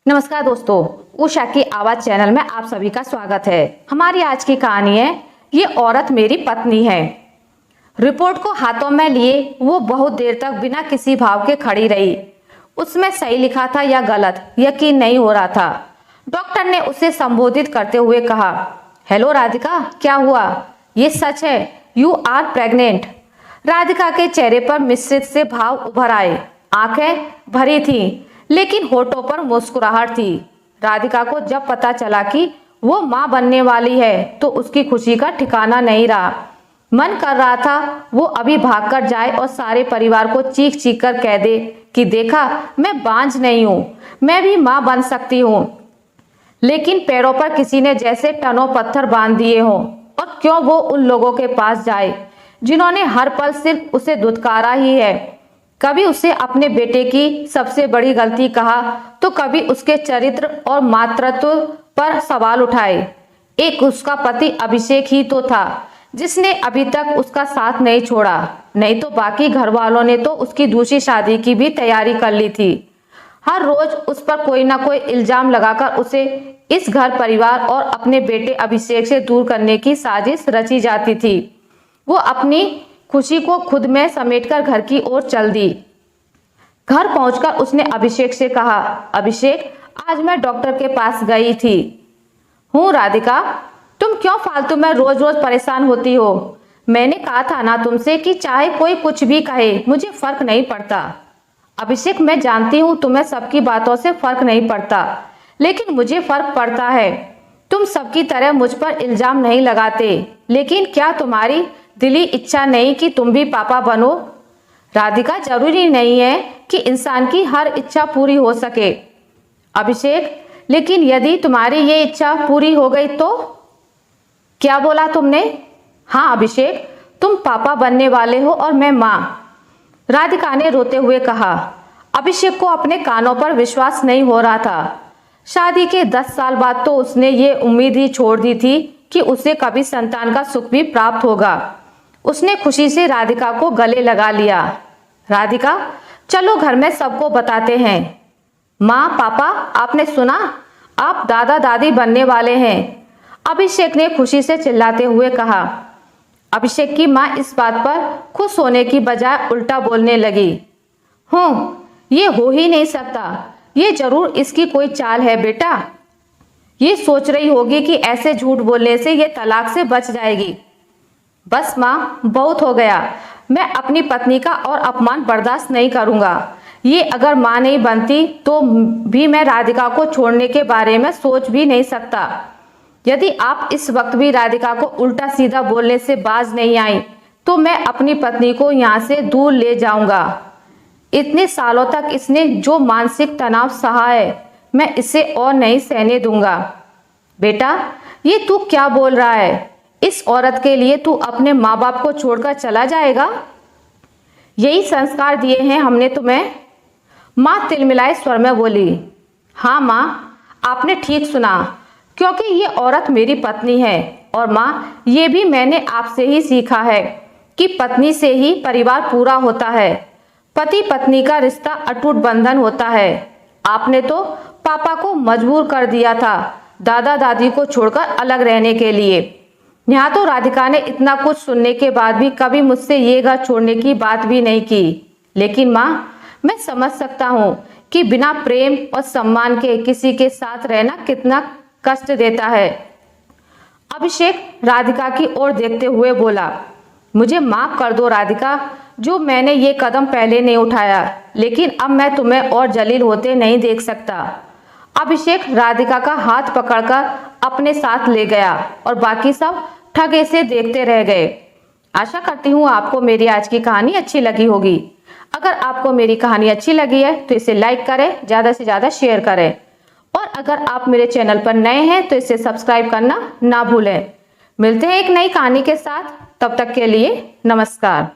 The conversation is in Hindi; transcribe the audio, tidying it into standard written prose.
नमस्कार दोस्तों, उषा की आवाज चैनल में आप सभी का स्वागत है। हमारी आज की कहानी है ये औरत मेरी पत्नी है। रिपोर्ट को हाथों में लिए वो बहुत देर तक बिना किसी भाव के खड़ी रही। उसमें सही लिखा था या गलत यकीन नहीं हो रहा था। डॉक्टर ने उसे संबोधित करते हुए कहा, हेलो राधिका, क्या हुआ? ये सच है, यू आर प्रेग्नेंट। राधिका के चेहरे पर मिश्रित से भाव उभर आए। आंखें भरी थीं, लेकिन होठों पर मुस्कुराहट थी। राधिका को जब पता चला कि वो मां बनने वाली है तो उसकी खुशी का ठिकाना नहीं रहा। मन कर रहा था वो अभी भागकर जाए और सारे परिवार को चीख चीख कर कह दे कि देखा, मैं बांझ नहीं हूं, मैं भी मां बन सकती हूं। लेकिन पैरों पर किसी ने जैसे टनों पत्थर बांध दिए हों। और क्यों वो उन लोगों के पास जाए जिन्होंने हर पल सिर्फ उसे दुत्कारा ही है। कभी उसे अपने बेटे की सबसे बड़ी गलती कहा तो कभी उसके चरित्र और मातृत्व पर सवाल उठाए। एक उसका पति अभिषेक ही तो था जिसने अभी तक उसका साथ नहीं छोड़ा, नहीं तो बाकी घर वालों ने तो उसकी दूसरी शादी की भी तैयारी कर ली थी। हर रोज उस पर कोई ना कोई इल्जाम लगाकर उसे इस घर परिवार और अपने बेटे अभिषेक से दूर करने की साजिश रची जाती थी। वो अपनी खुशी को खुद में समेटकर घर की ओर चल दी। घर पहुंचकर उसने अभिषेक से कहा, अभिषेक, आज मैं डॉक्टर के पास गई थी। हूँ राधिका, तुम क्यों फालतू में रोज रोज परेशान होती हो? मैंने कहा था ना तुमसे कि चाहे कोई कुछ भी कहे मुझे फर्क नहीं पड़ता। अभिषेक, मैं जानती हूँ तुम्हें सबकी बातों से फर्क नहीं पड़ता, लेकिन मुझे फर्क पड़ता है। तुम सबकी तरह मुझ पर इल्जाम नहीं लगाते, लेकिन क्या तुम्हारी दिली इच्छा नहीं कि तुम भी पापा बनो? राधिका, जरूरी नहीं है कि इंसान की हर इच्छा पूरी हो सके। अभिषेक, लेकिन यदि तुम्हारी ये इच्छा पूरी हो गई तो? क्या बोला तुमने? हाँ अभिषेक, तुम पापा बनने वाले हो और मैं माँ। राधिका ने रोते हुए कहा। अभिषेक को अपने कानों पर विश्वास नहीं हो रहा था। शादी के 10 साल बाद तो उसने ये उम्मीद ही छोड़ दी थी कि उसे कभी संतान का सुख भी प्राप्त होगा। उसने खुशी से राधिका को गले लगा लिया। राधिका, चलो घर में सबको बताते हैं। माँ, पापा, आपने सुना? आप दादा दादी बनने वाले हैं। अभिषेक ने खुशी से चिल्लाते हुए कहा। अभिषेक की माँ इस बात पर खुश होने की बजाय उल्टा बोलने लगी। ये हो ही नहीं सकता, ये जरूर इसकी कोई चाल है बेटा। ये सोच रही होगी कि ऐसे झूठ बोलने से ये तलाक से बच जाएगी। बस माँ, बहुत हो गया। मैं अपनी पत्नी का और अपमान बर्दाश्त नहीं करूँगा। ये अगर माँ नहीं बनती तो भी मैं राधिका को छोड़ने के बारे में सोच भी नहीं सकता। यदि आप इस वक्त भी राधिका को उल्टा सीधा बोलने से बाज नहीं आई तो मैं अपनी पत्नी को यहाँ से दूर ले जाऊँगा। इतने सालों तक इसने जो मानसिक तनाव सहा है, मैं इसे और नहीं सहने दूंगा। बेटा, ये तू क्या बोल रहा है? इस औरत के लिए तू अपने माँ बाप को छोड़कर चला जाएगा? यही संस्कार दिए हैं हमने तुम्हें? माँ तिलमिलाए स्वर में बोली। हाँ माँ, आपने ठीक सुना, क्योंकि ये औरत मेरी पत्नी है। और माँ, ये भी मैंने आपसे ही सीखा है कि पत्नी से ही परिवार पूरा होता है। पति पत्नी का रिश्ता अटूट बंधन होता है। आपने तो पापा को मजबूर कर दिया था दादा दादी को छोड़कर अलग रहने के लिए। यहाँ तो राधिका ने इतना कुछ सुनने के बाद भी कभी मुझसे ये घर छोड़ने की बात भी नहीं की। लेकिन माँ, मैं समझ सकता हूँ कि बिना प्रेम और सम्मान के किसी के साथ रहना कितना कष्ट देता है। अभिषेक राधिका की ओर देखते हुए बोला, मुझे माफ कर दो राधिका, जो मैंने ये कदम पहले नहीं उठाया, लेकिन अब मैं तुम्हें और जलील होते नहीं देख सकता। अभिषेक राधिका का हाथ पकड़कर अपने साथ ले गया और बाकी सब ठगे से देखते रह गए। आशा करती हूँ आपको मेरी आज की कहानी अच्छी लगी होगी। अगर आपको मेरी कहानी अच्छी लगी है तो इसे लाइक करें, ज़्यादा से ज़्यादा शेयर करें। और अगर आप मेरे चैनल पर नए हैं तो इसे सब्सक्राइब करना ना भूलें। मिलते हैं एक नई कहानी के साथ, तब तक के लिए नमस्कार।